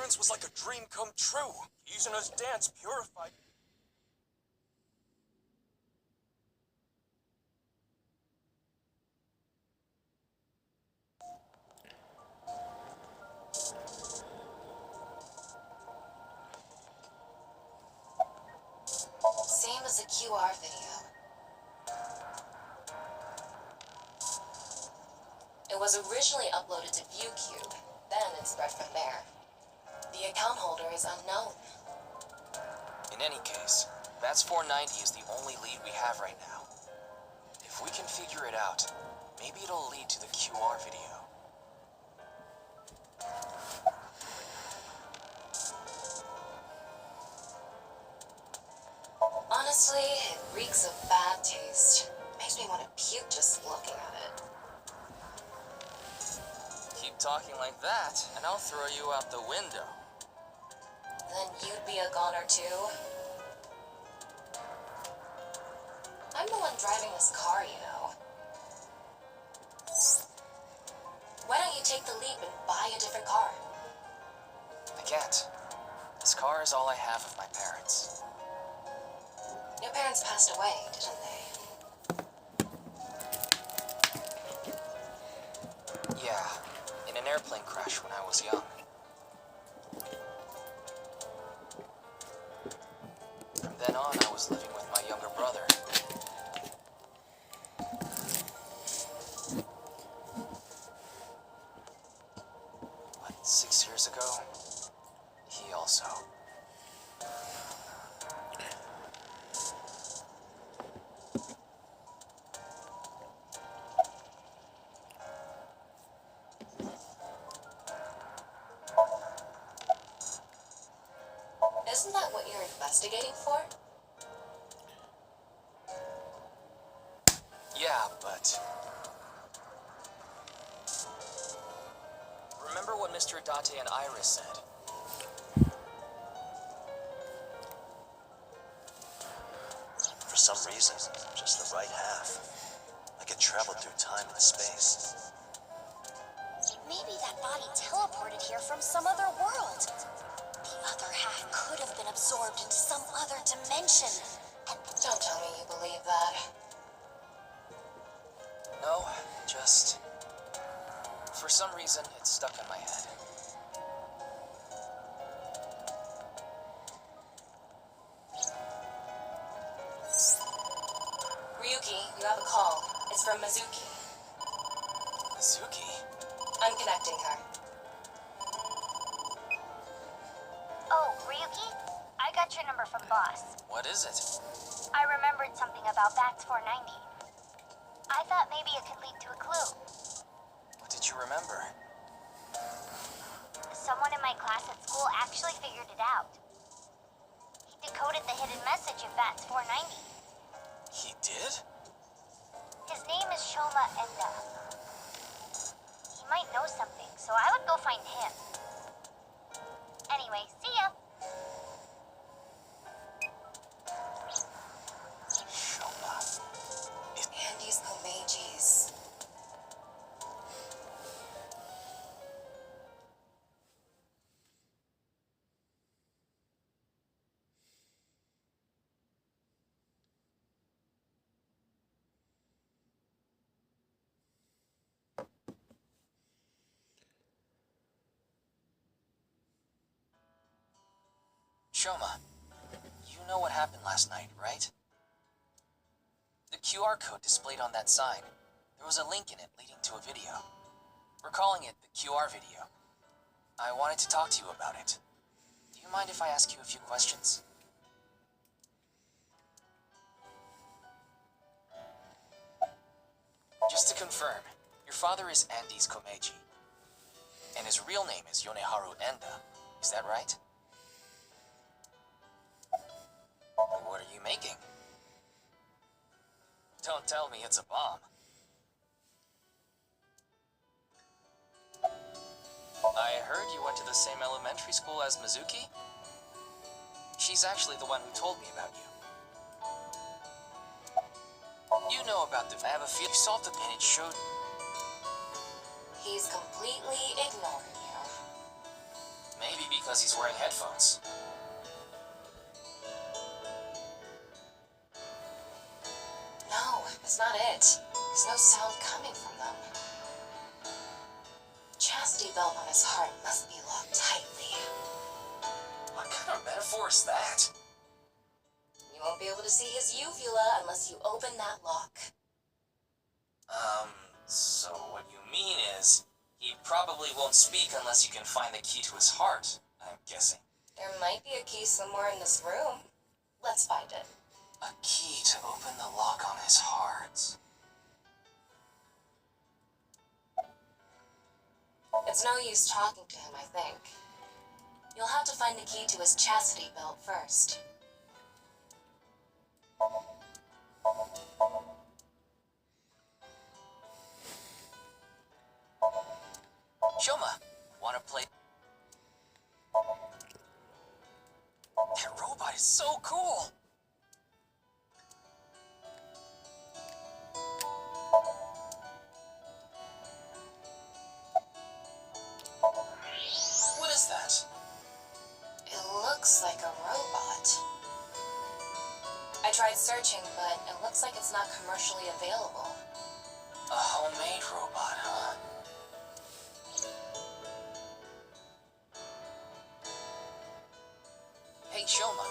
friends was like a dream come true. Using us dance purified. Same as the QR video. It was originally uploaded to ViewCube, then it spread from there. The account holder is unknown. In any case, Bats 490 is the only lead we have right now. If we can figure it out, maybe it'll lead to the QR video. Honestly, it reeks of bad taste. Makes me want to puke just looking at it. Keep talking like that, and I'll throw you out the window. Then you'd be a goner too. I'm the one driving this car, you know. Why don't you take the leap and buy a different car? I can't. This car is all I have of my parents. Your parents passed away, didn't they? Yeah, in an airplane crash when I was young. From then on, I was living with my younger brother. What, 6 years ago? He also. Isn't that what you're investigating for? Yeah, but... Remember what Mr. Date and Iris said? For some reason, just the right half. I can travel through time and space. Maybe that body teleported here from some other world. The other half could have been absorbed into some other dimension. And Don't tell me you believe that. No, just... For some reason, it's stuck in my head. Ryuki, you have a call. It's from Mizuki. Mizuki? I'm connecting her. oh, Ryuki? I got your number from boss. What is it? I remembered something about Bats 490. I thought maybe it could lead to a clue. What did you remember? Someone in my class at school actually figured it out. He decoded the hidden message in Bats 490. He did? His name is Shoma Enda. He might know something, so I would go find him. Anyway, see ya. Shoma. Andy's Komeji's. Shoma, you know what happened last night, right? The QR code displayed on that sign, there was a link in it leading to a video. We're calling it the QR video. I wanted to talk to you about it. Do you mind if I ask you a few questions? Just to confirm, your father is Andy's Komeji, and his real name is Yoneharu Enda. Is that right? What are you making? Don't tell me it's a bomb. I heard you went to the same elementary school as Mizuki? She's actually the one who told me about you. You know about the... I have a feeling you solved it and it showed... He's completely ignoring you. Maybe because... because he's wearing headphones. No, it's not it. There's no sound coming from them. Chastity belt on his heart must be locked tightly. What kind of metaphor is that? You won't be able to see his uvula unless you open that lock. So what you mean is, he probably won't speak unless you can find the key to his heart, I'm guessing. There might be a key somewhere in this room. Let's find it. A key to open the lock on his heart. It's no use talking to him, I think. You'll have to find the key to his chastity belt first. Shoma, wanna play? That robot is so cool! What is that? It looks like a robot. I tried searching, but it looks like it's not commercially available. A homemade robot, huh? Hey, Shoma,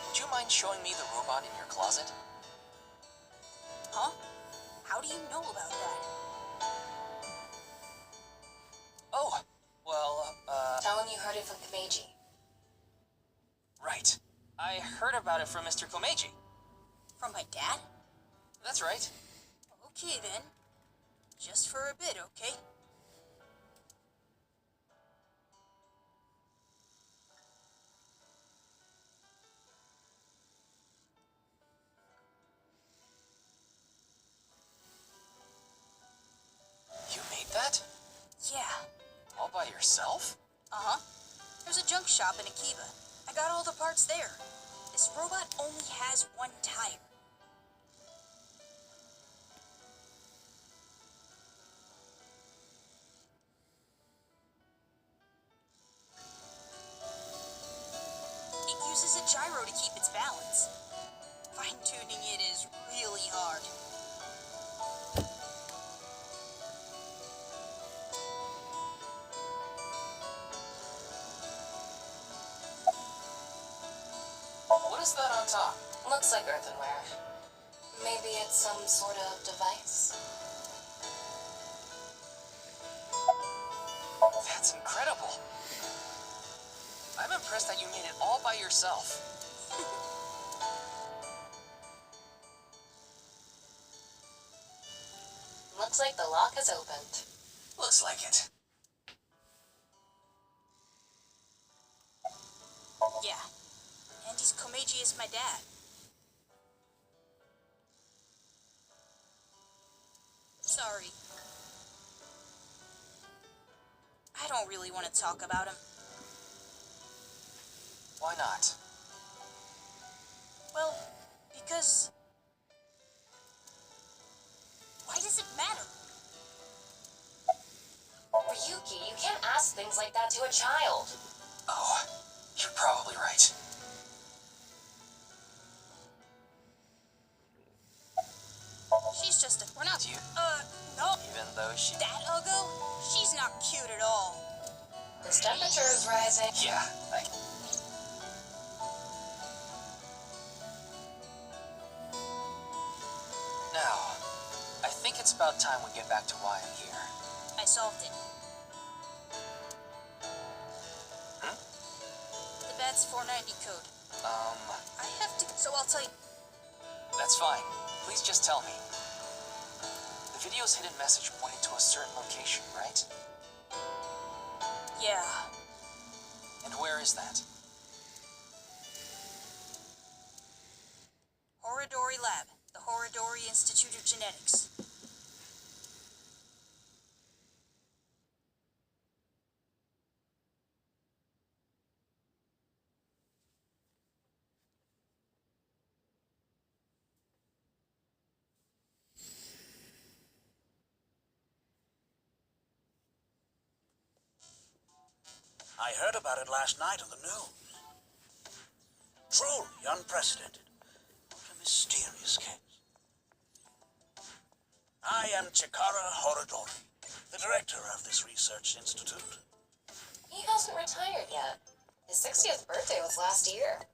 would you mind showing me the robot in your closet? Huh? How do you know about that? Oh, well, Tell him you heard it from Komeiji. right. I heard about it from Mr. Komeiji. From my dad? That's right. Okay then. Just for a bit, okay? You made that? Yeah. All by yourself? Uh-huh. There's a junk shop in Akiba. I got all the parts there. This robot only has one tire. It uses a gyro to keep its balance. Fine-tuning it is really hard. What is that on top? Looks like earthenware. Maybe it's some sort of device. That's incredible. I'm impressed that you made it all by yourself. Looks like the lock is opened. Looks like it. Yeah. Andy's Komeiji is my dad. Sorry. I don't really want to talk about him. Why not? Well, because... Why does it matter? Ryuki, you can't ask things like that to a child. Oh, you're probably right. She's just a... We're not... Do you- no. Even though she... That Uggo? She's not cute at all. His temperature is rising. Yeah, Now, I think it's about time we get back to why I'm here. I solved it. Hmm? The bat's 490 code. I have to... So I'll tell you... That's fine. Please just tell me. The video's hidden message pointed to a certain location, right? Yeah. And where is that? Horidori Lab. The Horidori Institute of Genetics. I heard about it last night on the news. Truly unprecedented. What a mysterious case. I am Chikara Horodori, the director of this research institute. He hasn't retired yet. His 60th birthday was last year.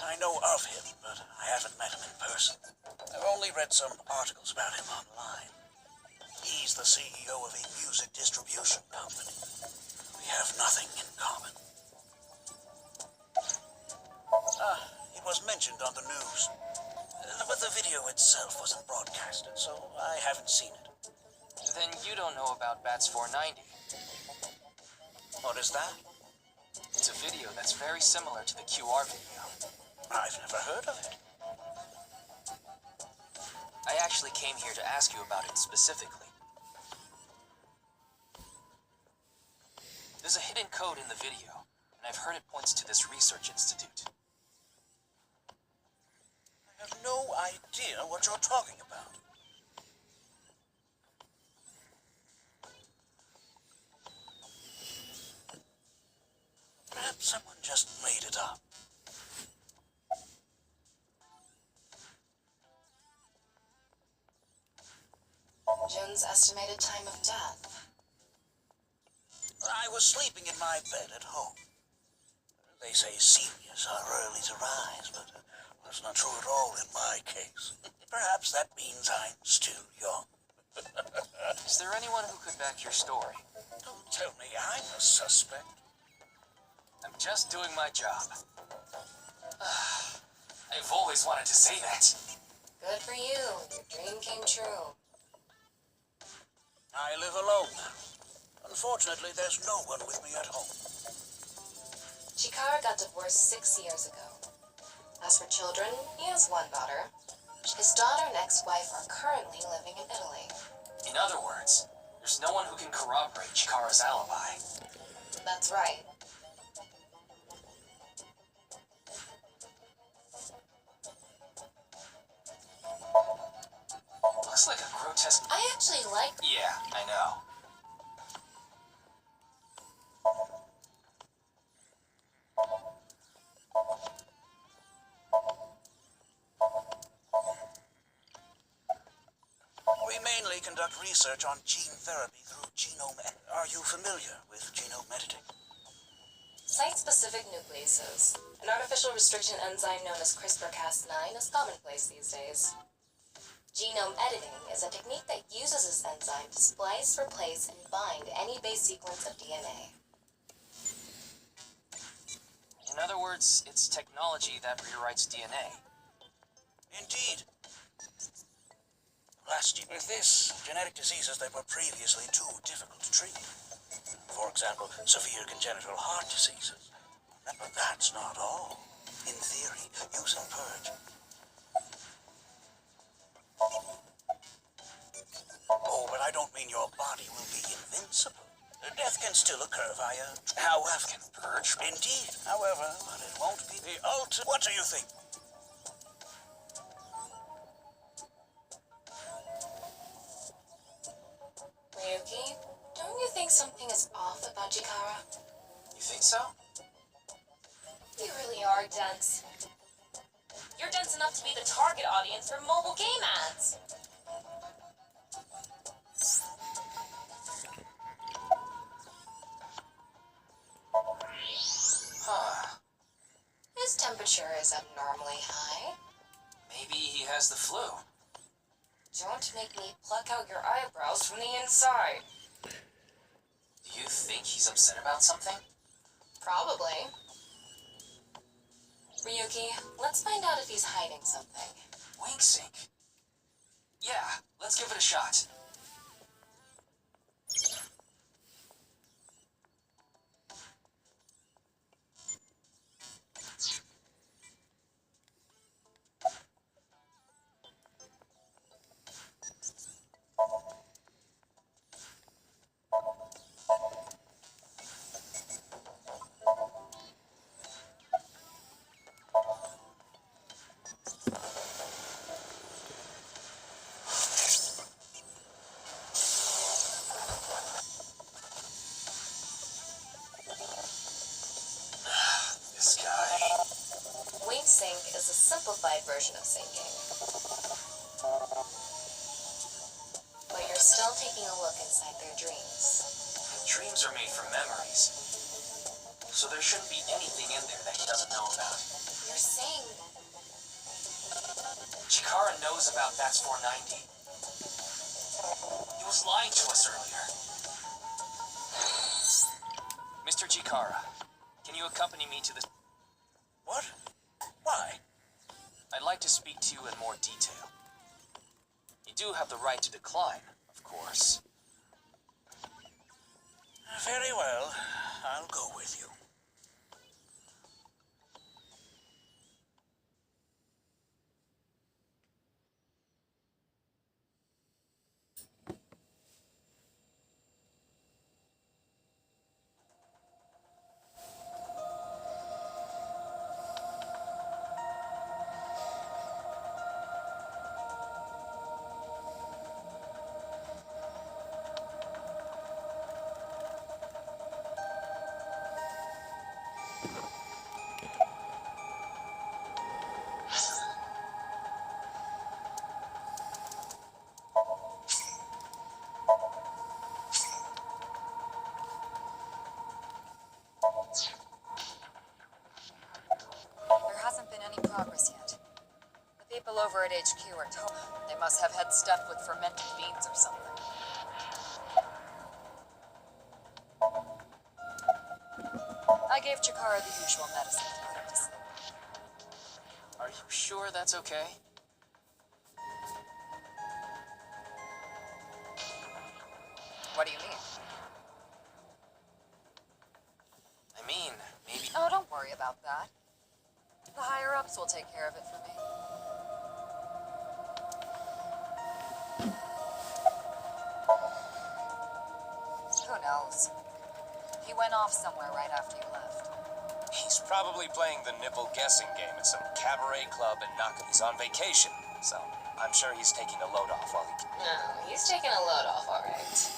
I know of him, but I haven't met him in person. I've only read some articles about him online. He's the CEO of a music distribution company. We have nothing in common. It was mentioned on the news, but the video itself wasn't broadcasted, so I haven't seen it. Then you don't know about Bats 490. What is that? It's a video that's very similar to the QR video. I've never heard of it. I actually came here to ask you about it specifically. There's a hidden code in the video, and I've heard it points to this research institute. I have no idea what you're talking about. Perhaps someone just made it up. Jun's estimated time of death. I was sleeping in my bed at home. They say seniors are early to rise, but that's not true at all in my case. Perhaps that means I'm still young. Is there anyone who could back your story? Don't tell me I'm a suspect. I'm just doing my job. I've always wanted to say that. Good for you. Your dream came true. I live alone. Unfortunately, there's no one with me at home. Chikara got divorced 6 years ago. As for children, he has one daughter. His daughter and ex-wife are currently living in Italy. In other words, there's no one who can corroborate Chikara's alibi. That's right. Looks like a grotesque... I actually like... Yeah, I know. We mainly conduct research on gene therapy through genome... Are you familiar with genome editing? Site-specific nucleases, an artificial restriction enzyme known as CRISPR-Cas9, is commonplace these days. Genome editing is a technique that uses this enzyme to splice, replace, and bind any base sequence of DNA. In other words, it's technology that rewrites DNA. Indeed. Last year, with this, genetic diseases that were previously too difficult to treat. For example, severe congenital heart diseases. But that's not all. In theory, use and purge. Oh, but I don't mean your body will be invincible. Death can still occur via... However... Can purge? Indeed, however, but it won't be the ultimate... What do you think? Ryuki, don't you think something is off about Chikara? You think so? You really are dense. You're dense enough to be the target audience for mobile game ads. Huh. His temperature is abnormally high. Maybe he has the flu. Don't make me pluck out your eyebrows from the inside. Do you think he's upset about something? Probably. Ryuki, let's find out if he's hiding something. Wink sync. Yeah, let's give it a shot. simplified version of sinking. But you're still taking a look inside their dreams. Dreams are made from memories. So there shouldn't be anything in there that he doesn't know about. You're saying Chikara knows about That's 490. He was lying to us earlier. Mr. Chikara, can you accompany me to the... What? Why? I'd like to speak to you in more detail. You do have the right to decline, of course. Very well. I'll go with you. There hasn't been any progress yet. The people over at HQ are told they must have had stuff with fermented beans or something. I gave Chikara the usual medicine to put him to sleep. Are you sure that's okay? What do you mean? I mean, maybe... Oh, don't worry about that. The higher-ups will take care of it for me. Who knows? He went off somewhere right after you left. He's probably playing the nipple guessing game at some cabaret club in Naka. He's on vacation, so I'm sure he's taking a load off while he can. no, he's taking a load off, all right.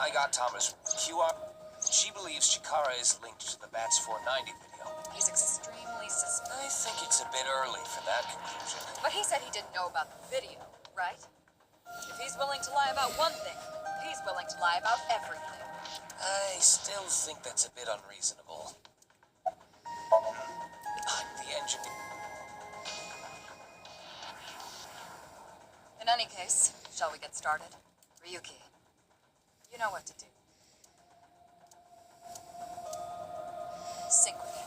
I got Thomas QR. She believes Chikara is linked to the Bats 490 video. He's extremely suspicious. I think it's a bit early for that conclusion. But he said he didn't know about the video, right? If he's willing to lie about one thing, he's willing to lie about everything. I still think that's a bit unreasonable. I'm the engineer. In any case, shall we get started? Ryuki, you know what to do. Sync with him.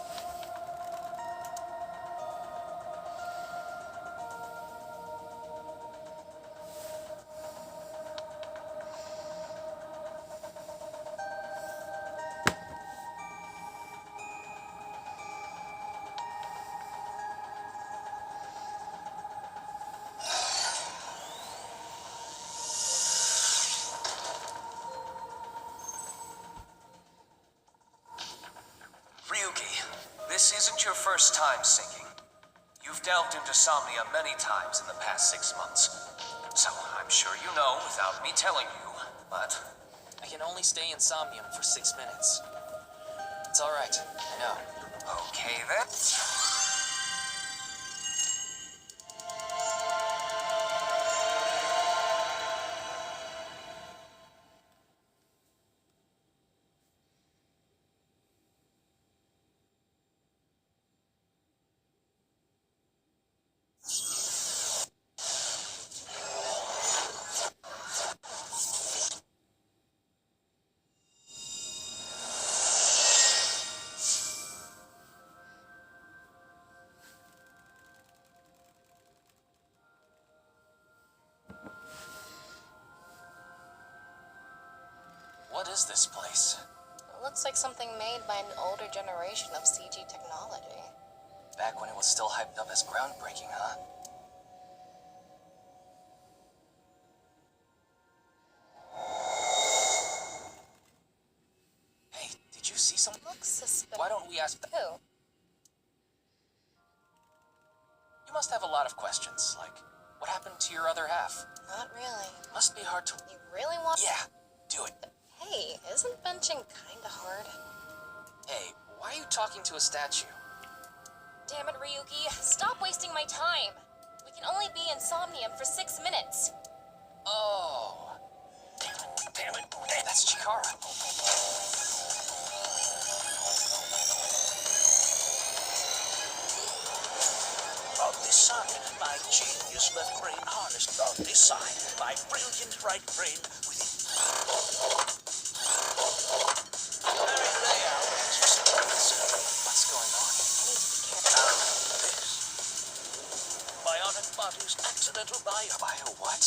Ryuki, this isn't your first time singing. You've delved into Somnium many times in the past 6 months. So I'm sure you know without me telling you, but I can only stay in Somnium for 6 minutes. It's alright, I know. okay then. What is this place? It looks like something made by an older generation of CG technology. Back when it was still hyped up as groundbreaking, huh? Hey, did you see something? Looks suspicious. Why don't we ask... Who? You must have a lot of questions, like, what happened to your other half. Not really. Must be hard to... You really want... Yeah, do it. Hey, isn't benching kinda hard? Hey, why are you talking to a statue? Damn it, Ryuki. Stop wasting my time. We can only be in Somnium for 6 minutes. Oh. Damn it. That's Chikara. On this side, my genius left brain harnessed. On this side, my brilliant right brain with it. Very layout. What's going on? This. Bionic body's accidental bio. Bio what?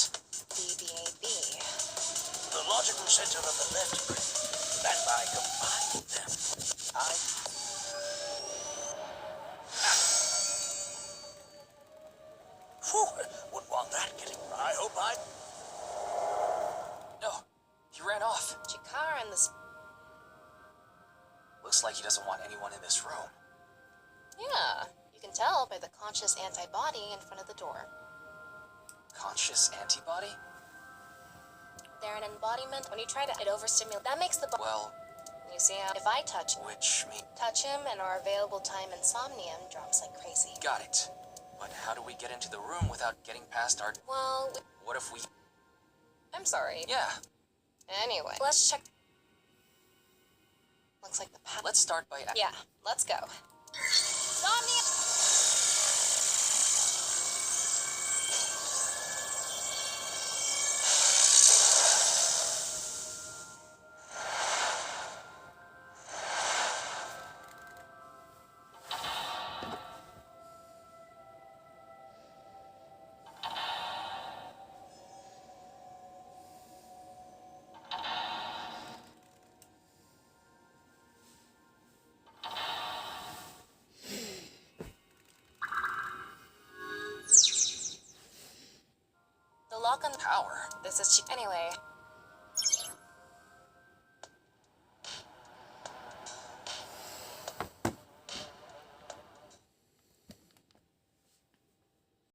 BBAB. The logical center of the left brain. And by combining them, Whew, wouldn't want that getting... I hope I... No, he ran off. Chikara and this... Looks like he doesn't want anyone in this room. Yeah, you can tell by the conscious antibody in front of the door. Conscious antibody? They're an embodiment. When you try to overstimulate, that makes the... Well, You see how if I touch which him and our available time in Somnium drops like crazy. got it. But how do we get into the room without getting past our... Well, What if we... I'm sorry. Yeah, Anyway, let's check. Looks like the path. let's start by... Yeah, let's go. Somnium! The lock on the... Power? This is... Anyway,